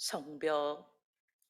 성벽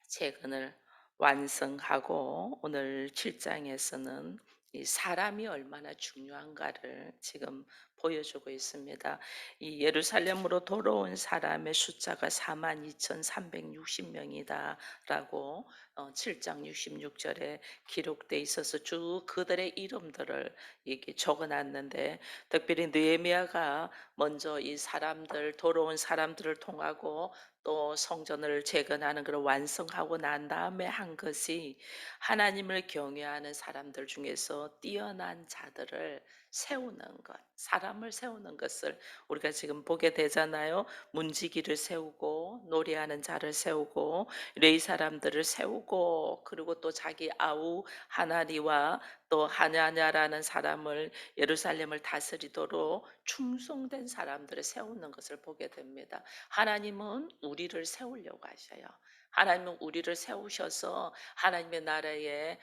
재건을 완성하고 오늘 7장에서는 이 사람이 얼마나 중요한가를 지금 보여주고 있습니다. 이 예루살렘으로 돌아온 사람의 숫자가 42,360명이다라고 7장 66절에 기록돼 있어서 쭉 그들의 이름들을 이렇게 적어놨는데, 특별히 느헤미야가 먼저 이 사람들 돌아온 사람들을 통하고 또 성전을 재건하는 걸 완성하고 난 다음에 한 것이, 하나님을 경외하는 사람들 중에서 뛰어난 자들을 세우는 것, 사람을 세우는 것을 우리가 지금 보게 되잖아요. 문지기를 세우고 노래하는 자를 세우고 레위 사람들을 세우고, 그리고 또 자기 아우 하나니와 또 하냐냐라는 사람을 예루살렘을 다스리도록 충성된 사람들을 세우는 것을 보게 됩니다. 하나님은 우리를 세우려고 하셔요. 하나님은 우리를 세우셔서 하나님의 나라의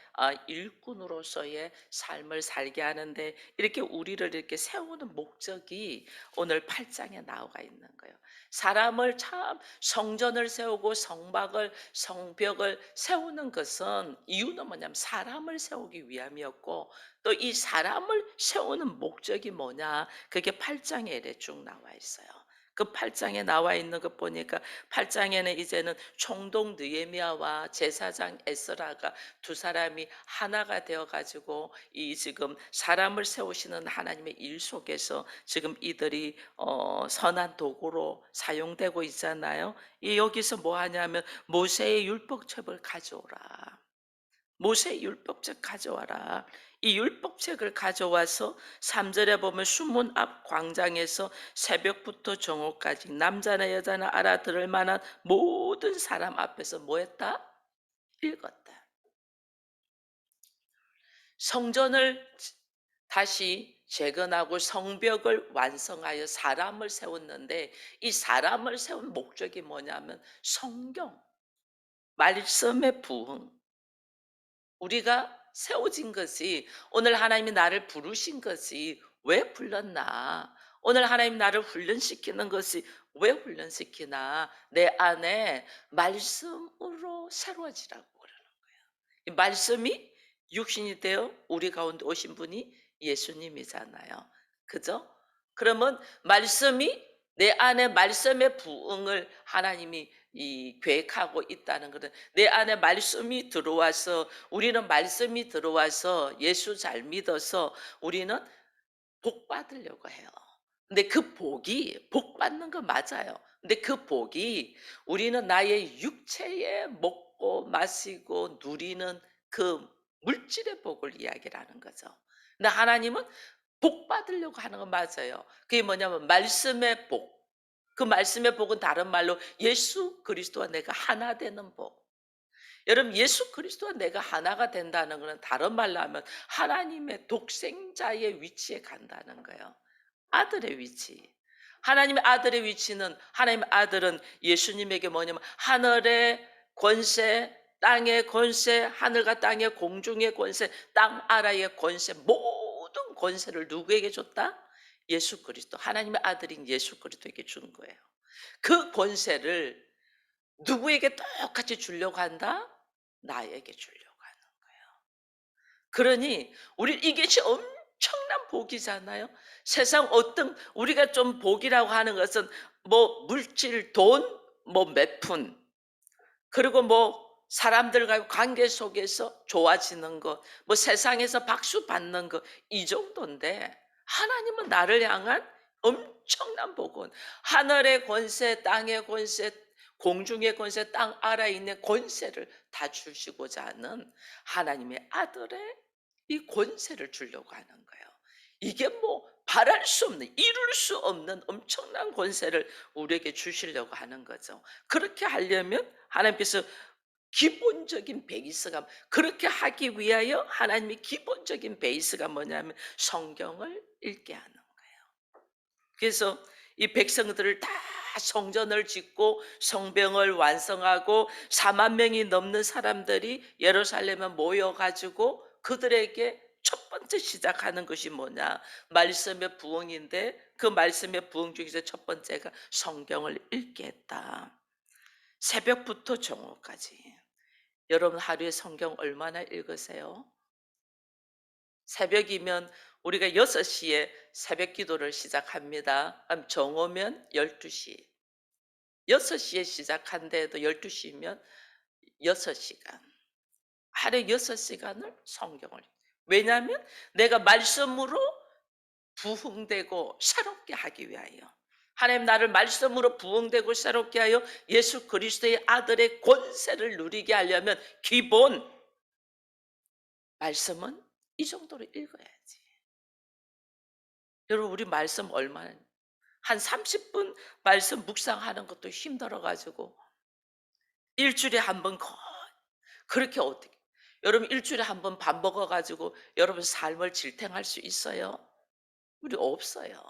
일꾼으로서의 삶을 살게 하는데, 이렇게 우리를 이렇게 세우는 목적이 오늘 8장에 나와 있는 거예요. 사람을 참 성전을 세우고 성벽을 세우는 것은 이유는 뭐냐면 사람을 세우기 위함이었고, 또 이 사람을 세우는 목적이 뭐냐, 그게 8장에 이렇게 쭉 나와 있어요. 그 8장에 나와 있는 것 보니까, 8장에는 이제는 총독 느헤미야와 제사장 에스라가 두 사람이 하나가 되어 가지고 이 지금 사람을 세우시는 하나님의 일 속에서 지금 이들이 선한 도구로 사용되고 있잖아요. 이 여기서 뭐 하냐면 모세의 율법책을 가져오라. 모세의 율법책 가져와라. 이 율법책을 가져와서 3절에 보면 수문 앞 광장에서 새벽부터 정오까지 남자나 여자나 알아들을 만한 모든 사람 앞에서 뭐 했다? 읽었다. 성전을 다시 재건하고 성벽을 완성하여 사람을 세웠는데, 이 사람을 세운 목적이 뭐냐면 성경, 말씀의 부흥. 우리가 세워진 것이, 오늘 하나님이 나를 부르신 것이 왜 불렀나? 오늘 하나님 나를 훈련시키는 것이 왜 훈련시키나? 내 안에 말씀으로 새로워지라고 그러는 거예요. 이 말씀이 육신이 되어 우리 가운데 오신 분이 예수님이잖아요. 그죠? 그러면 말씀이, 내 안에 말씀의 부흥을 하나님이 이 계획하고 있다는 것은, 내 안에 말씀이 들어와서, 우리는 말씀이 들어와서 예수 잘 믿어서 우리는 복 받으려고 해요. 근데 그 복이, 복 받는 거 맞아요. 근데 그 복이 우리는 나의 육체에 먹고 마시고 누리는 그 물질의 복을 이야기를 하는 거죠. 근데 하나님은 복 받으려고 하는 건 맞아요. 그게 뭐냐면 말씀의 복. 그 말씀의 복은 다른 말로 예수 그리스도와 내가 하나 되는 복. 여러분, 예수 그리스도와 내가 하나가 된다는 것은 다른 말로 하면 하나님의 독생자의 위치에 간다는 거예요. 아들의 위치. 하나님의 아들의 위치는, 하나님의 아들은 예수님에게 뭐냐면 하늘의 권세, 땅의 권세, 하늘과 땅의 공중의 권세, 땅 아래의 권세, 모든 권세를 누구에게 줬다? 예수 그리스도, 하나님의 아들인 예수 그리스도에게 준 거예요. 그 권세를 누구에게 똑같이 주려고 한다? 나에게 주려고 하는 거예요. 그러니 우리 이게 엄청난 복이잖아요. 세상 어떤, 우리가 좀 복이라고 하는 것은 뭐 물질, 돈, 뭐 몇 푼, 그리고 뭐 사람들과의 관계 속에서 좋아지는 것, 뭐 세상에서 박수 받는 것, 이 정도인데, 하나님은 나를 향한 엄청난 복은 하늘의 권세, 땅의 권세, 공중의 권세, 땅 아래에 있는 권세를 다 주시고자 하는 하나님의 아들의 이 권세를 주려고 하는 거예요. 이게 뭐 바랄 수 없는, 이룰 수 없는 엄청난 권세를 우리에게 주시려고 하는 거죠. 그렇게 하려면 하나님께서 기본적인 베이스가, 그렇게 하기 위하여 하나님의 기본적인 베이스가 뭐냐면 성경을 읽게 하는 거예요. 그래서 이 백성들을 다 성전을 짓고 성벽을 완성하고 4만 명이 넘는 사람들이 예루살렘에 모여가지고 그들에게 첫 번째 시작하는 것이 뭐냐, 말씀의 부흥인데, 그 말씀의 부흥 중에서 첫 번째가 성경을 읽게 했다. 새벽부터 정오까지. 여러분 하루에 성경 얼마나 읽으세요? 새벽이면 우리가 6시에 새벽 기도를 시작합니다. 그럼 정오면 12시. 6시에 시작한데도 12시면 6시간. 하루에 6시간을 성경을. 왜냐하면 내가 말씀으로 부흥되고 새롭게 하기 위하여. 하나님 나를 말씀으로 부흥되고 새롭게 하여 예수 그리스도의 아들의 권세를 누리게 하려면 기본 말씀은 이 정도로 읽어야지. 여러분 우리 말씀 얼마나 한 30분 말씀 묵상하는 것도 힘들어 가지고 일주일에 한 번 그렇게 어떻게 여러분 일주일에 한 번 밥 먹어 가지고 여러분 삶을 질탱할 수 있어요? 우리 없어요.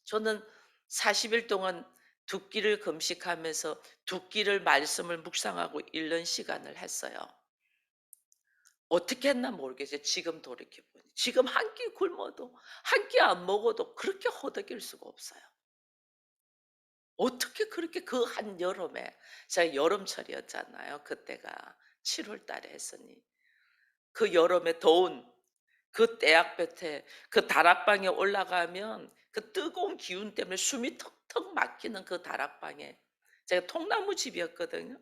저는 40일 동안 두 끼를 금식하면서 두 끼를 말씀을 묵상하고 읽는 시간을 했어요. 어떻게 했나 모르겠어요. 지금 돌이켜 보니. 지금 한 끼 굶어도 한 끼 안 먹어도 그렇게 허덕일 수가 없어요. 어떻게 그렇게 그 한여름에 제가 여름철이었잖아요. 그때가 7월 달에 했으니. 그 여름에 더운 그 때약볕에 그 다락방에 올라가면 그 뜨거운 기운 때문에 숨이 턱턱 막히는 그 다락방에 제가 통나무 집이었거든요.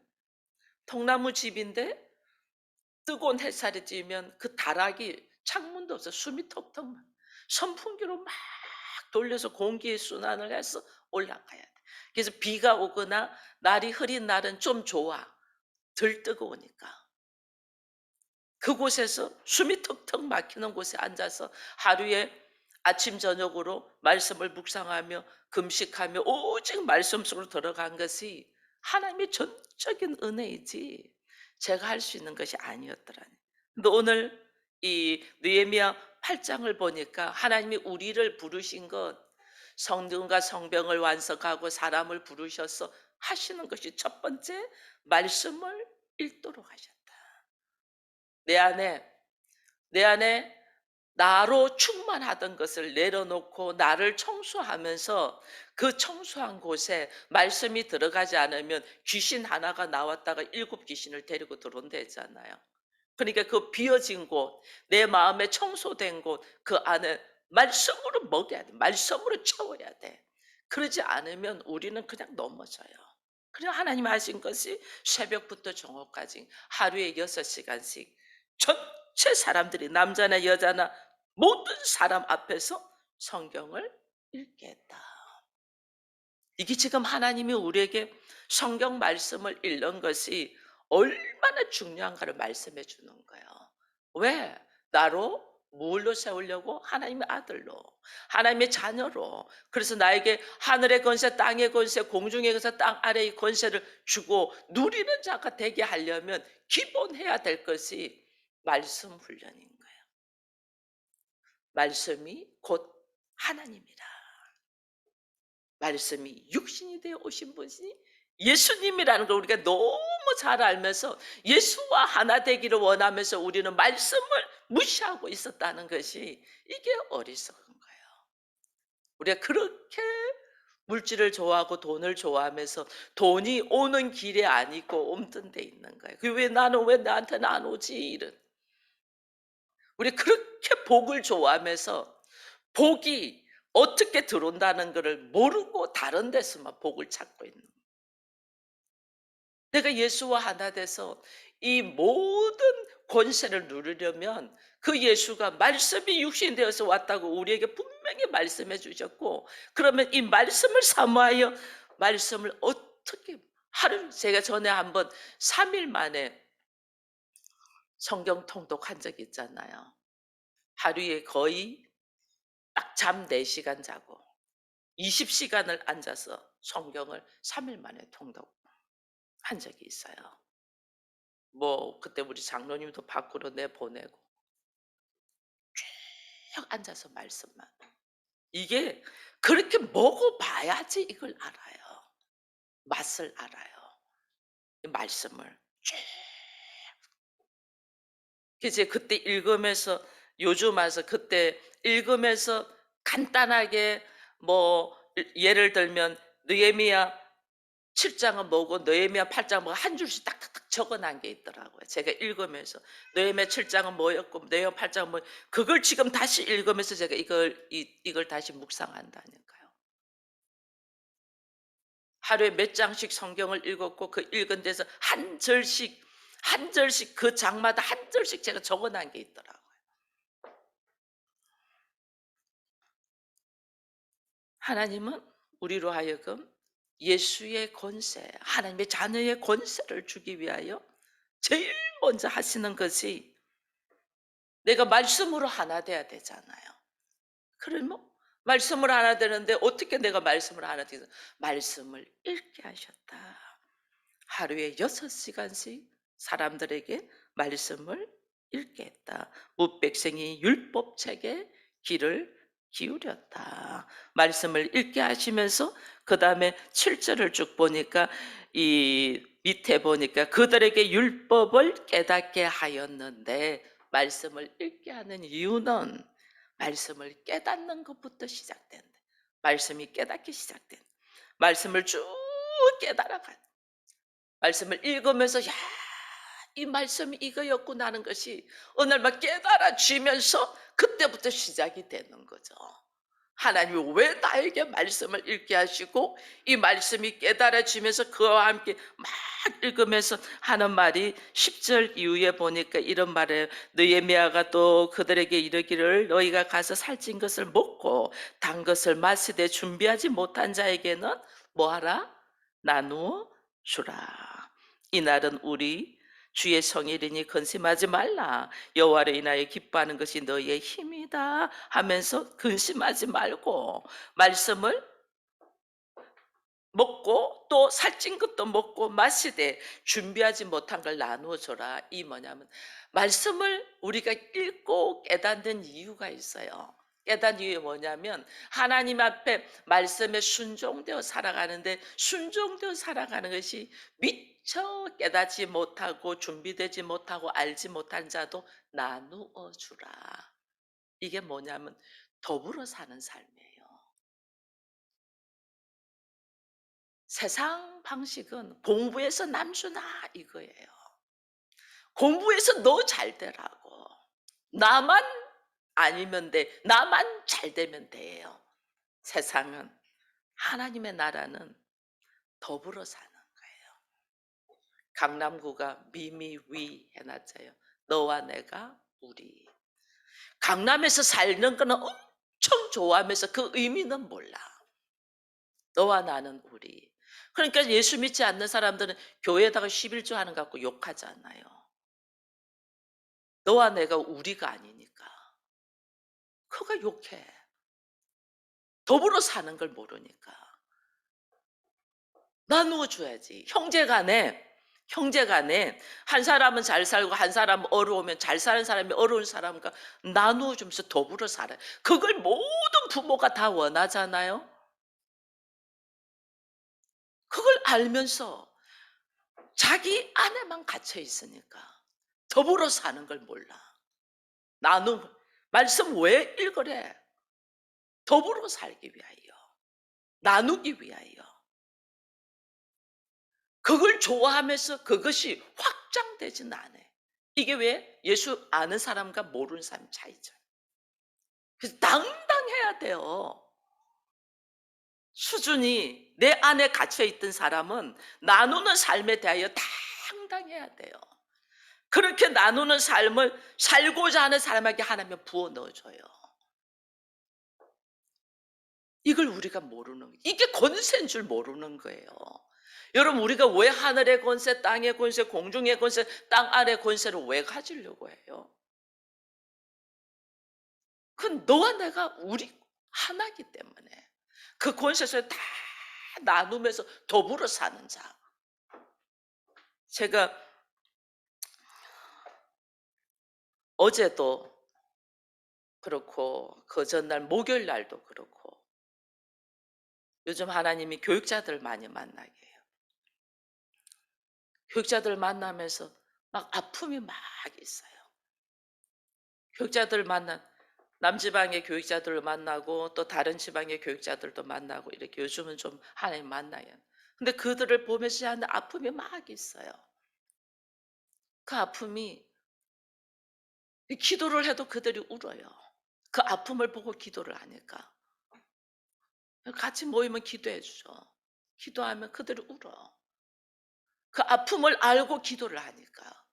통나무 집인데 뜨거운 햇살이 찌면 그 다락이 창문도 없어 숨이 턱턱 막 선풍기로 막 돌려서 공기 순환을 해서 올라가야 돼. 그래서 비가 오거나 날이 흐린 날은 좀 좋아. 덜 뜨거우니까. 그곳에서 숨이 턱턱 막히는 곳에 앉아서 하루에 아침 저녁으로 말씀을 묵상하며 금식하며 오직 말씀 속으로 들어간 것이 하나님의 전적인 은혜이지 제가 할 수 있는 것이 아니었더라니. 근데 오늘 이 느헤미야 8장을 보니까 하나님이 우리를 부르신 것 성령과 성병을 완성하고 사람을 부르셔서 하시는 것이 첫 번째 말씀을 읽도록 하셨다. 내 안에 내 안에 나로 충만하던 것을 내려놓고 나를 청소하면서 그 청소한 곳에 말씀이 들어가지 않으면 귀신 하나가 나왔다가 7 귀신을 데리고 들어온다 했잖아요. 그러니까 그 비어진 곳, 내 마음에 청소된 곳, 그 안에 말씀으로 먹여야 돼. 말씀으로 채워야 돼. 그러지 않으면 우리는 그냥 넘어져요. 그래서 하나님 하신 것이 새벽부터 정오까지 하루에 6시간씩 전체 사람들이 남자나 여자나 모든 사람 앞에서 성경을 읽게 했다. 이게 지금 하나님이 우리에게 성경 말씀을 읽는 것이 얼마나 중요한가를 말씀해 주는 거예요. 왜? 나로 무엇로 세우려고? 하나님의 아들로, 하나님의 자녀로. 그래서 나에게 하늘의 권세, 땅의 권세, 공중의 권세, 땅 아래의 권세를 주고 누리는 자가 되게 하려면 기본 해야 될 것이 말씀 훈련인 거예요. 말씀이 곧 하나님이라. 말씀이 육신이 되어 오신 분이 예수님이라는 걸 우리가 너무 잘 알면서 예수와 하나 되기를 원하면서 우리는 말씀을 무시하고 있었다는 것이 이게 어리석은 거예요. 우리가 그렇게 물질을 좋아하고 돈을 좋아하면서 돈이 오는 길에 아니고 옮든 데 있는 거예요. 그 왜 나는 왜 나한테는 안 오지? 이런. 우리 그렇게 복을 좋아하면서 복이 어떻게 들어온다는 것을 모르고 다른 데서만 복을 찾고 있는 거예요. 내가 예수와 하나 돼서 이 모든 권세를 누리려면 그 예수가 말씀이 육신 되어서 왔다고 우리에게 분명히 말씀해 주셨고 그러면 이 말씀을 사모하여 말씀을 어떻게 하루 제가 전에 한번 3일 만에 성경 통독한 적이 있잖아요. 하루에 거의 딱 잠 4시간 자고 20시간을 앉아서 성경을 3일 만에 통독한 적이 있어요. 뭐 그때 우리 장로님도 밖으로 내보내고 쭉 앉아서 말씀만. 이게 그렇게 먹어봐야지 이걸 알아요. 맛을 알아요. 이 말씀을 쭉. 이제 그때 읽으면서 요즘 와서 그때 읽으면서 간단하게 뭐 예를 들면 느헤미야 7장은 뭐고 느헤미야 8장 뭐고 한 줄씩 딱딱딱 적어 놓은 게 있더라고요. 제가 읽으면서 느헤미야 7장은 뭐였고 느헤미야 8장은 뭐, 그걸 지금 다시 읽으면서 제가 이걸 다시 묵상한다니까요. 하루에 몇 장씩 성경을 읽었고 그 읽은 데서 한 절씩 한 절씩 그 장마다 한 절씩 제가 적어 놓은 게 있더라고요. 하나님은 우리로 하여금 예수의 권세, 하나님의 자녀의 권세를 주기 위하여 제일 먼저 하시는 것이, 내가 말씀으로 하나 돼야 되잖아요. 그러면 말씀을 하나 되는데 어떻게 내가 말씀을 하나 되서 말씀을 읽게 하셨다. 하루에 6시간씩 사람들에게 말씀을 읽게 했다. 무백성이 율법책에 귀를 기울였다. 말씀을 읽게 하시면서 그 다음에 7절을 쭉 보니까 이 밑에 보니까 그들에게 율법을 깨닫게 하였는데, 말씀을 읽게 하는 이유는 말씀을 깨닫는 것부터 시작된다. 말씀이 깨닫기 시작된다. 말씀을 쭉 깨달아가, 말씀을 읽으면서 야, 이 말씀이 이거였구나 하는 것이 어느 날 막 깨달아지면서 그때부터 시작이 되는 거죠. 하나님이 왜 나에게 말씀을 읽게 하시고, 이 말씀이 깨달아지면서 그와 함께 막 읽으면서 하는 말이 10절 이후에 보니까 이런 말이에요. 느헤미야가 또 그들에게 이르기를 너희가 가서 살찐 것을 먹고 단 것을 마시되 준비하지 못한 자에게는 뭐하라? 나누어 주라. 이날은 우리 주의 성일이니 근심하지 말라. 여호와를 인하여 기뻐하는 것이 너희의 힘이다 하면서 근심하지 말고 말씀을 먹고 또 살찐 것도 먹고 마시되 준비하지 못한 걸 나누어 줘라. 이 뭐냐면 말씀을 우리가 읽고 깨닫는 이유가 있어요. 깨닫는 이유가 뭐냐면 하나님 앞에 말씀에 순종되어 살아가는데, 순종되어 살아가는 것이 미처 깨닫지 못하고 준비되지 못하고 알지 못한 자도 나누어 주라. 이게 뭐냐면 더불어 사는 삶이에요. 세상 방식은 공부해서 남주나 이거예요. 공부해서 너 잘 되라고. 나만 아니면 돼. 나만 잘 되면 돼요. 세상은, 하나님의 나라는 더불어 사는 거예요. 강남구가 미미위 해놨어요. 너와 내가 우리. 강남에서 살는 거는 엄청 좋아하면서 그 의미는 몰라. 너와 나는 우리. 그러니까 예수 믿지 않는 사람들은 교회에다가 11조 하는 거 갖고 욕하잖아요. 너와 내가 우리가 아니니까. 그가 욕해. 더불어 사는 걸 모르니까. 나누어 줘야지. 형제간에 한 사람은 잘 살고 한 사람은 어려우면 잘 사는 사람이 어려운 사람과 나누어 주면서 더불어 살아요. 그걸 모든 부모가 다 원하잖아요. 그걸 알면서 자기 안에만 갇혀 있으니까 더불어 사는 걸 몰라. 나누 말씀 왜 읽으래? 더불어 살기 위하여. 나누기 위하여. 그걸 좋아하면서 그것이 확장되지는 않아요. 이게 왜 예수 아는 사람과 모르는 사람 차이죠. 그래서 당당해야 돼요. 수준이 내 안에 갇혀 있던 사람은 나누는 삶에 대하여 당당해야 돼요. 그렇게 나누는 삶을 살고자 하는 사람에게 하나님 부어 넣어줘요. 이걸 우리가 모르는 거예요. 이게 권세인 줄 모르는 거예요. 여러분, 우리가 왜 하늘의 권세, 땅의 권세, 공중의 권세, 땅 아래 권세를 왜 가지려고 해요? 그건 너와 내가 우리 하나이기 때문에 그 권세를 다 나누면서 더불어 사는 자. 제가 어제도 그렇고 그 전날 목요일 날도 그렇고 요즘 하나님이 교육자들 많이 만나게 해요. 교육자들 만나면서 막 아픔이 막 있어요. 교육자들 만나 남지방의 교육자들을 만나고 또 다른 지방의 교육자들도 만나고 이렇게 요즘은 좀 하나님 만나요. 근데 그들을 보면서 하는 아픔이 막 있어요. 그 아픔이 이 기도를 해도 그들이 울어요. 그 아픔을 보고 기도를 하니까. 같이 모이면 기도해 주죠. 기도하면 그들이 울어. 그 아픔을 알고 기도를 하니까.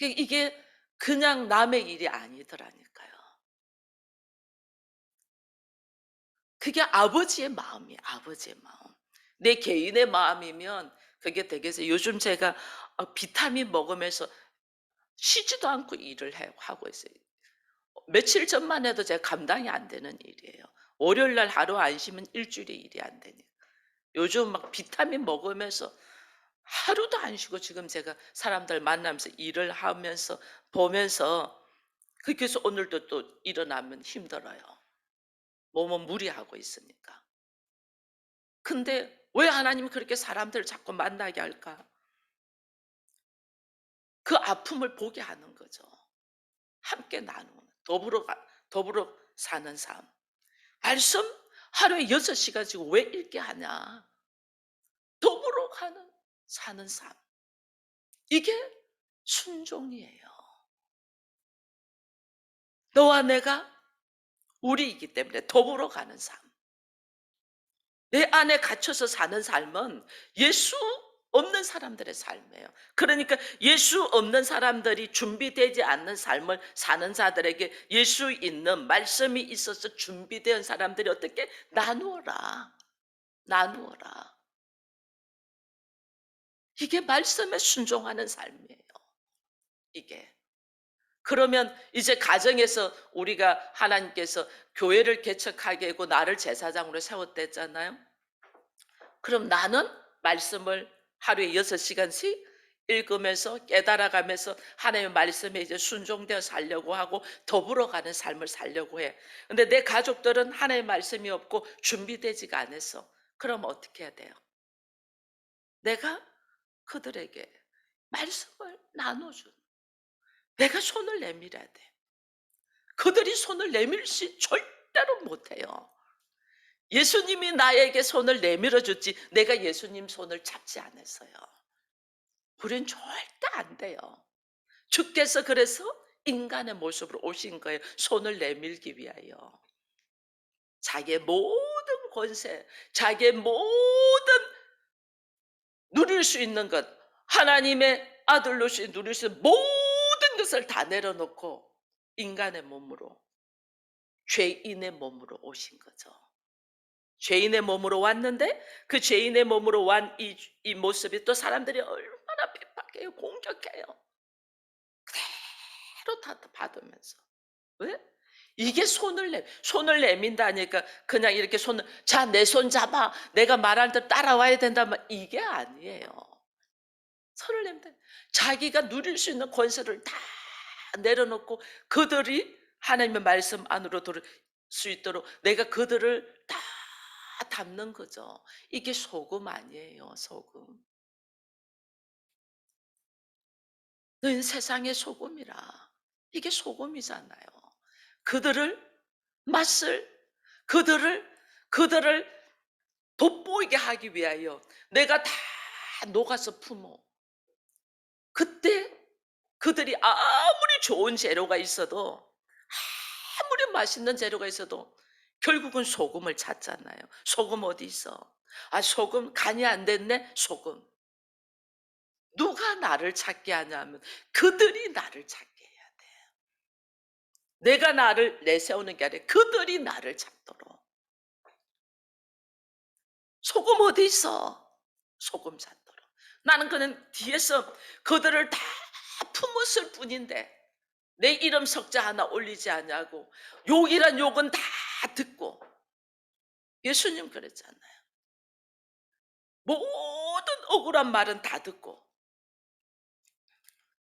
이게 그냥 남의 일이 아니더라니까요. 그게 아버지의 마음이에요, 아버지의 마음. 내 개인의 마음이면 그게 되겠어요. 요즘 제가 비타민 먹으면서 쉬지도 않고 일을 하고 있어요. 며칠 전만 해도 제가 감당이 안 되는 일이에요. 월요일 날 하루 안 쉬면 일주일에 일이 안 되니까. 요즘 막 비타민 먹으면서 하루도 안 쉬고 지금 제가 사람들 만나면서 일을 하면서 보면서 그래서 오늘도 또 일어나면 힘들어요. 몸은 무리하고 있으니까. 근데 왜 하나님은 그렇게 사람들을 자꾸 만나게 할까? 그 아픔을 보게 하는 거죠. 함께 나누는 더불어 사는 삶. 말씀 하루에 6시간 지금 왜 읽게 하냐? 더불어 가는 사는 삶. 이게 순종이에요. 너와 내가 우리이기 때문에 더불어 가는 삶. 내 안에 갇혀서 사는 삶은 예수 없는 사람들의 삶이에요. 그러니까 예수 없는 사람들이 준비되지 않는 삶을 사는 자들에게 예수 있는 말씀이 있어서 준비된 사람들이 어떻게 나누어라. 나누어라. 이게 말씀에 순종하는 삶이에요. 이게. 그러면 이제 가정에서 우리가 하나님께서 교회를 개척하게 하고 나를 제사장으로 세웠댔잖아요. 그럼 나는 말씀을 하루에 6시간씩 읽으면서 깨달아가면서 하나님의 말씀에 이제 순종되어 살려고 하고 더불어 가는 삶을 살려고 해. 근데 내 가족들은 하나님의 말씀이 없고 준비되지가 않았어. 그럼 어떻게 해야 돼요? 내가 그들에게 말씀을 나눠준. 내가 손을 내밀어야 돼. 그들이 손을 내밀 수 절대로 못해요. 예수님이 나에게 손을 내밀어 줬지 내가 예수님 손을 잡지 않았어요. 우린 절대 안 돼요. 주께서 그래서 인간의 모습으로 오신 거예요. 손을 내밀기 위하여. 자기의 모든 권세, 자기의 모든 누릴 수 있는 것, 하나님의 아들로서 누릴 수 있는 모든 것을 다 내려놓고 인간의 몸으로, 죄인의 몸으로 오신 거죠. 죄인의 몸으로 왔는데 그 죄인의 몸으로 wan 이 모습이 또 사람들이 얼마나 핍박해요. 공격해요. 그대로 다 받으면서. 왜? 이게 손을 내민다니까 그냥 이렇게 손을 자, 내 손 잡아. 내가 말할 때 따라와야 된다면 이게 아니에요. 손을 내민다. 자기가 누릴 수 있는 권세를 다 내려놓고 그들이 하나님의 말씀 안으로 들을 수 있도록 내가 그들을 다 담는 거죠. 이게 소금 아니에요, 소금. 너희는 세상의 소금이라. 이게 소금이잖아요. 그들을 맛을 그들을 그들을 돋보이게 하기 위하여 내가 다 녹아서 품어. 그때 그들이 아무리 좋은 재료가 있어도 아무리 맛있는 재료가 있어도 결국은 소금을 찾잖아요. 소금 어디 있어? 아, 소금 간이 안 됐네. 소금. 누가 나를 찾게 하냐면 그들이 나를 찾게 해야 돼. 내가 나를 내세우는 게 아니라 그들이 나를 찾도록. 소금 어디 있어? 소금 찾도록. 나는 그는 뒤에서 그들을 다 품었을 뿐인데 내 이름 석자 하나 올리지 않냐고 욕이란 욕은 다 듣고 예수님 그랬잖아요. 모든 억울한 말은 다 듣고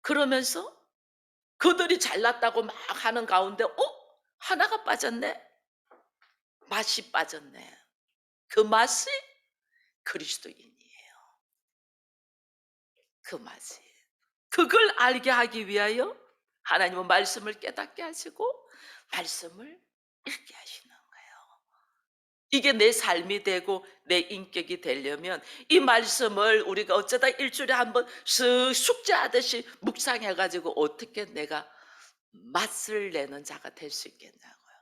그러면서 그들이 잘났다고 막 하는 가운데 하나가 빠졌네. 맛이 빠졌네. 그 맛이 그리스도인이에요. 그 맛이. 그걸 알게 하기 위하여 하나님은 말씀을 깨닫게 하시고 말씀을 읽게 하시는 거예요. 이게 내 삶이 되고 내 인격이 되려면 이 말씀을 우리가 어쩌다 일주일에 한 번 쓱 숙제하듯이 묵상해 가지고 어떻게 내가 맛을 내는 자가 될 수 있겠냐고요.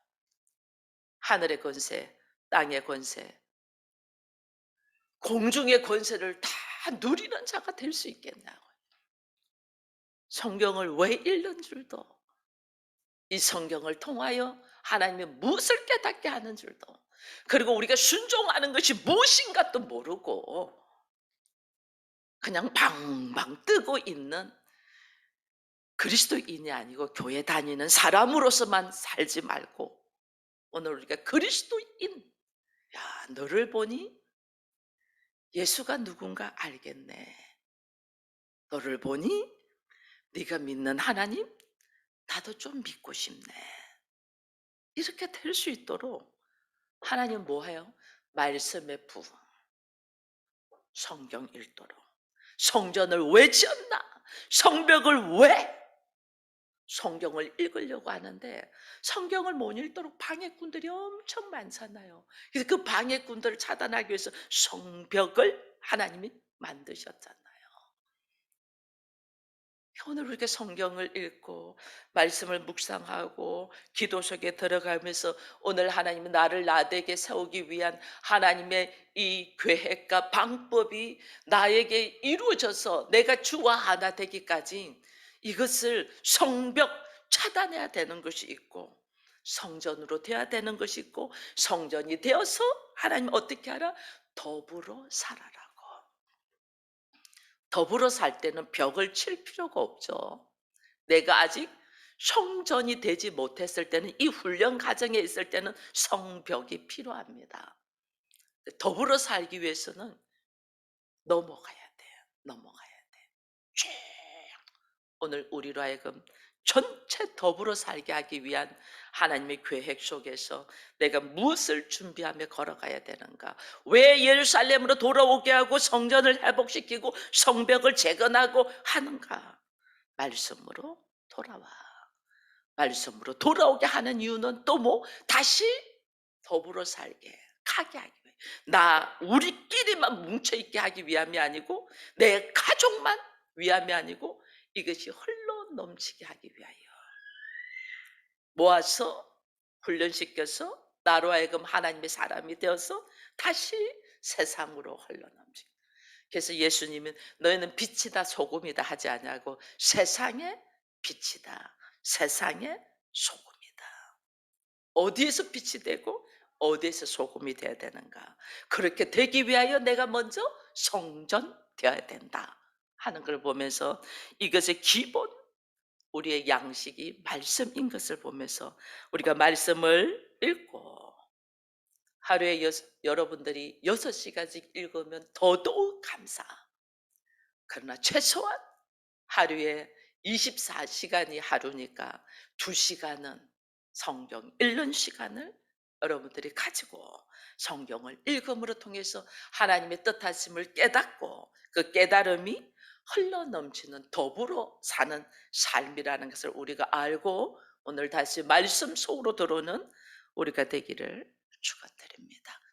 하늘의 권세, 땅의 권세, 공중의 권세를 다 누리는 자가 될 수 있겠냐고요. 성경을 왜 읽는 줄도, 이 성경을 통하여 하나님의 무엇을 깨닫게 하는 줄도, 그리고 우리가 순종하는 것이 무엇인가 도 모르고 그냥 방방 뜨고 있는 그리스도인이 아니고 교회 다니는 사람으로서만 살지 말고 오늘 우리가 그리스도인, 야, 너를 보니 예수가 누군가 알겠네. 너를 보니 네가 믿는 하나님 나도 좀 믿고 싶네. 이렇게 될 수 있도록 하나님 뭐 해요? 말씀의 부흥, 성경 읽도록. 성전을 왜 지었나? 성벽을 왜 성경을 읽으려고 하는데 성경을 못 읽도록 방해꾼들이 엄청 많잖아요. 그래서 그 방해꾼들을 차단하기 위해서 성벽을 하나님이 만드셨잖아요. 오늘 우리가 성경을 읽고 말씀을 묵상하고 기도 속에 들어가면서 오늘 하나님은 나를 나되게 세우기 위한 하나님의 이 계획과 방법이 나에게 이루어져서 내가 주와 하나 되기까지 이것을 성벽 차단해야 되는 것이 있고 성전으로 돼야 되는 것이 있고 성전이 되어서 하나님 어떻게 하라? 더불어 살아라고. 더불어 살 때는 벽을 칠 필요가 없죠. 내가 아직 성전이 되지 못했을 때는 이 훈련 과정에 있을 때는 성벽이 필요합니다. 더불어 살기 위해서는 넘어가야 돼요. 넘어가야 돼. 쭉 오늘 우리로 하여금 전체 더불어 살게 하기 위한 하나님의 계획 속에서 내가 무엇을 준비하며 걸어가야 되는가? 왜 예루살렘으로 돌아오게 하고 성전을 회복시키고 성벽을 재건하고 하는가? 말씀으로 돌아와. 말씀으로 돌아오게 하는 이유는 또 뭐? 다시 더불어 살게 가게 하기 위해. 나 우리끼리만 뭉쳐 있게 하기 위함이 아니고 내 가족만 위함이 아니고 이것이 흘러 넘치게 하기 위하여 모아서 훈련시켜서 나로 하여금 하나님의 사람이 되어서 다시 세상으로 흘러 넘치게. 그래서 예수님은 너희는 빛이다 소금이다 하지 아니하고 세상의 빛이다, 세상의 소금이다. 어디에서 빛이 되고 어디에서 소금이 되어야 되는가? 그렇게 되기 위하여 내가 먼저 성전 되어야 된다 하는 걸 보면서 이것의 기본 우리의 양식이 말씀인 것을 보면서 우리가 말씀을 읽고 하루에 여러분들이 6시간씩 읽으면 더더욱 감사. 그러나 최소한 하루에 24시간이 하루니까 2시간은 성경 읽는 시간을 여러분들이 가지고 성경을 읽음으로 통해서 하나님의 뜻하심을 깨닫고 그 깨달음이 흘러넘치는 더불어 사는 삶이라는 것을 우리가 알고 오늘 다시 말씀 속으로 들어오는 우리가 되기를 축원드립니다.